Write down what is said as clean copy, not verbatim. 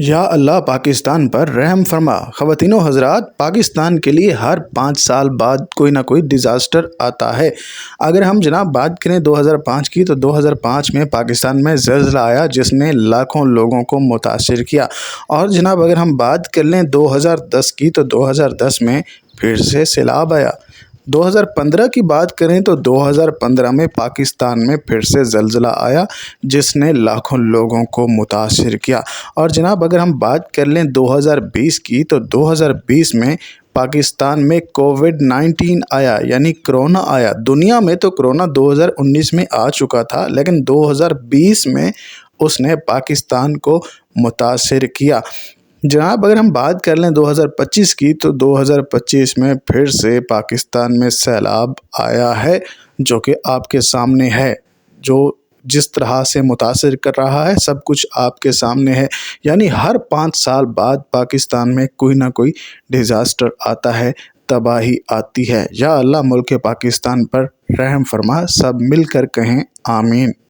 یا اللہ پاکستان پر رحم فرما۔ خواتین و حضرات، پاکستان کے لیے ہر 5 سال بعد کوئی نہ کوئی ڈیزاسٹر آتا ہے۔ اگر ہم جناب بات کریں 2005 کی تو 2005 میں پاکستان میں زلزلہ آیا جس نے لاکھوں لوگوں کو متاثر کیا۔ اور جناب اگر ہم بات کر لیں 2010 کی تو 2010 میں پھر سے سیلاب آیا۔ 2015 کی بات کریں تو 2015 میں پاکستان میں پھر سے زلزلہ آیا جس نے لاکھوں لوگوں کو متاثر کیا۔ اور جناب اگر ہم بات کر لیں 2020 کی تو 2020 میں پاکستان میں کووڈ-19 آیا، یعنی کرونا آیا۔ دنیا میں تو کرونا 2019 میں آ چکا تھا، لیکن 2020 میں اس نے پاکستان کو متاثر کیا۔ جناب اگر ہم بات کر لیں 2025 کی تو 2025 میں پھر سے پاکستان میں سیلاب آیا ہے، جو کہ آپ کے سامنے ہے۔ جو جس طرح سے متاثر کر رہا ہے سب کچھ آپ کے سامنے ہے۔ یعنی ہر 5 سال بعد پاکستان میں کوئی نہ کوئی ڈیزاسٹر آتا ہے، تباہی آتی ہے۔ یا اللہ ملک پاکستان پر رحم فرما، سب مل کر کہیں آمین۔